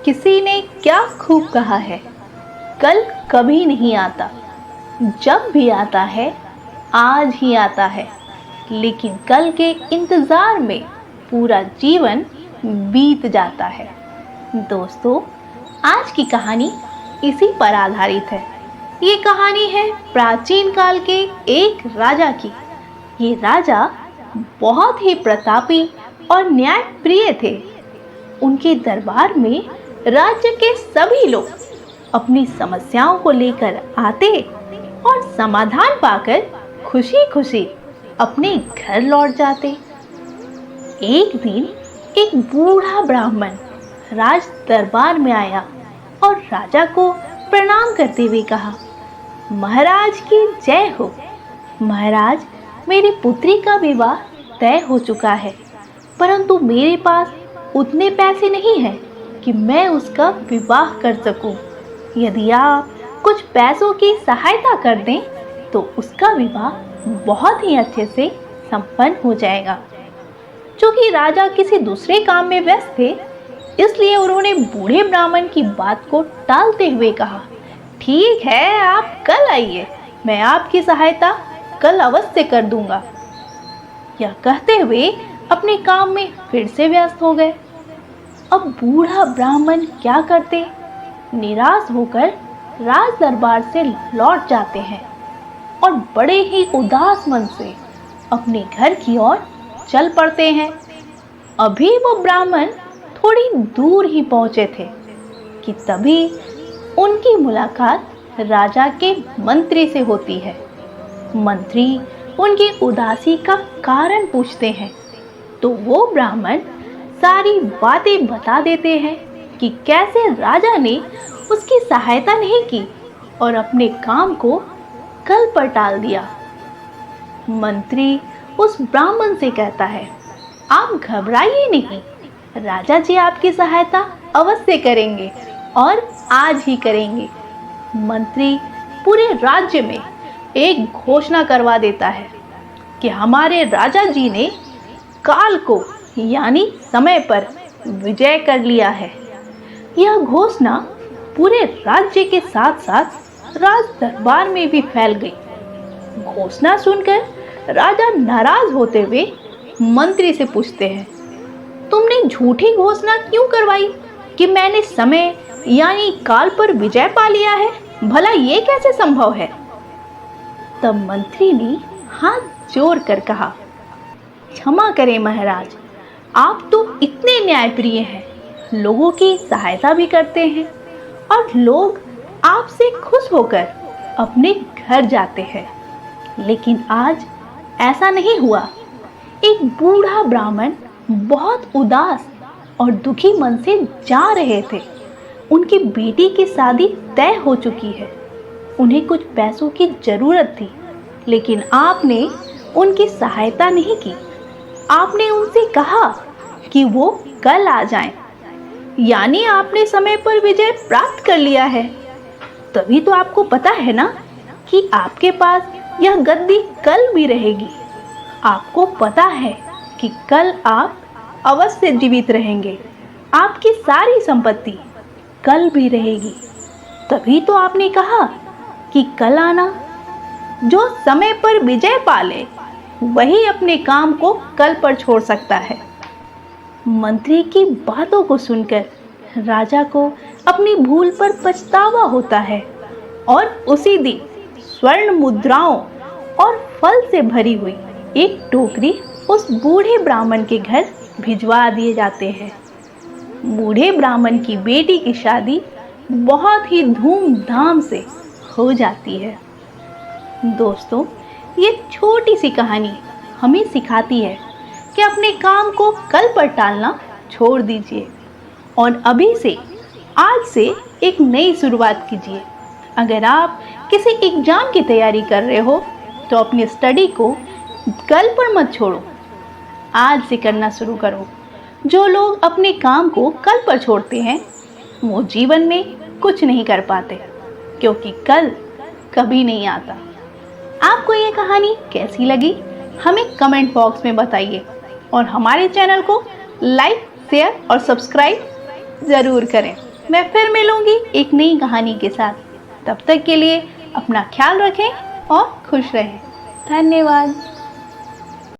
किसी ने क्या खूब कहा है, कल कभी नहीं आता, जब भी आता है आज ही आता है, लेकिन कल के इंतज़ार में पूरा जीवन बीत जाता है। दोस्तों, आज की कहानी इसी पर आधारित है। ये कहानी है प्राचीन काल के एक राजा की। ये राजा बहुत ही प्रतापी और न्यायप्रिय थे। उनके दरबार में राज्य के सभी लोग अपनी समस्याओं को लेकर आते और समाधान पाकर खुशी खुशी अपने घर लौट जाते। एक दिन एक बूढ़ा ब्राह्मण राज दरबार में आया और राजा को प्रणाम करते हुए कहा, महाराज की जय हो। महाराज, मेरी पुत्री का विवाह तय हो चुका है, परंतु मेरे पास उतने पैसे नहीं हैं कि मैं उसका विवाह कर सकूं। यदि आप कुछ पैसों की सहायता कर दें तो उसका विवाह बहुत ही अच्छे से संपन्न हो जाएगा। चूंकि राजा किसी दूसरे काम में व्यस्त थे, इसलिए उन्होंने बूढ़े ब्राह्मण की बात को टालते हुए कहा, ठीक है, आप कल आइए, मैं आपकी सहायता कल अवश्य कर दूंगा। यह कहते हुए अपने काम में फिर से व्यस्त हो गए। अब बूढ़ा ब्राह्मण क्या करते? निराश होकर राज दरबार से लौट जाते हैं और बड़े ही उदास मन से अपने घर की ओर चल पड़ते हैं। अभी वो ब्राह्मण थोड़ी दूर ही पहुंचे थे कि तभी उनकी मुलाकात राजा के मंत्री से होती है। मंत्री उनकी उदासी का कारण पूछते हैं तो वो ब्राह्मण सारी बातें बता देते हैं कि कैसे राजा ने उसकी सहायता नहीं की और अपने काम को कल पर टाल दिया। मंत्री उस ब्राह्मण से कहता है, आप घबराइए नहीं, राजा जी आपकी सहायता अवश्य करेंगे और आज ही करेंगे। मंत्री पूरे राज्य में एक घोषणा करवा देता है कि हमारे राजा जी ने काल को यानी समय पर विजय कर लिया है। यह घोषणा पूरे राज्य के साथ साथ राज दरबार में भी फैल गई। घोषणा सुनकर राजा नाराज होते हुए मंत्री से पूछते हैं, तुमने झूठी घोषणा क्यों करवाई कि मैंने समय यानी काल पर विजय पा लिया है? भला ये कैसे संभव है? तब मंत्री ने हाथ जोड़ कर कहा, क्षमा करें महाराज, आप तो इतने न्यायप्रिय हैं, लोगों की सहायता भी करते हैं और लोग आपसे खुश होकर अपने घर जाते हैं, लेकिन आज ऐसा नहीं हुआ। एक बूढ़ा ब्राह्मण बहुत उदास और दुखी मन से जा रहे थे। उनकी बेटी की शादी तय हो चुकी है। उन्हें कुछ पैसों की जरूरत थी, लेकिन आपने उनकी सहायता नहीं की। आपने उनसे कहा कि वो कल आ जाएं, यानी आपने समय पर विजय प्राप्त कर लिया है। तभी तो आपको पता है ना कि आपके पास यह गद्दी कल भी रहेगी। आपको पता है कि कल आप अवश्य जीवित रहेंगे, आपकी सारी संपत्ति कल भी रहेगी। तभी तो आपने कहा कि कल आना। जो समय पर विजय पाले वही अपने काम को कल पर छोड़ सकता है। मंत्री की बातों को सुनकर राजा को अपनी भूल पर पछतावा होता है और उसी दिन स्वर्ण मुद्राओं और फल से भरी हुई एक टोकरी उस बूढ़े ब्राह्मण के घर भिजवा दिए जाते हैं। बूढ़े ब्राह्मण की बेटी की शादी बहुत ही धूमधाम से हो जाती है। दोस्तों, ये छोटी सी कहानी हमें सिखाती है कि अपने काम को कल पर टालना छोड़ दीजिए और अभी से आज से एक नई शुरुआत कीजिए। अगर आप किसी एग्जाम की तैयारी कर रहे हो तो अपनी स्टडी को कल पर मत छोड़ो, आज से करना शुरू करो। जो लोग अपने काम को कल पर छोड़ते हैं वो जीवन में कुछ नहीं कर पाते, क्योंकि कल कभी नहीं आता। आपको ये कहानी कैसी लगी हमें कमेंट बॉक्स में बताइए और हमारे चैनल को लाइक, शेयर और सब्सक्राइब ज़रूर करें। मैं फिर मिलूंगी एक नई कहानी के साथ। तब तक के लिए अपना ख्याल रखें और खुश रहें। धन्यवाद।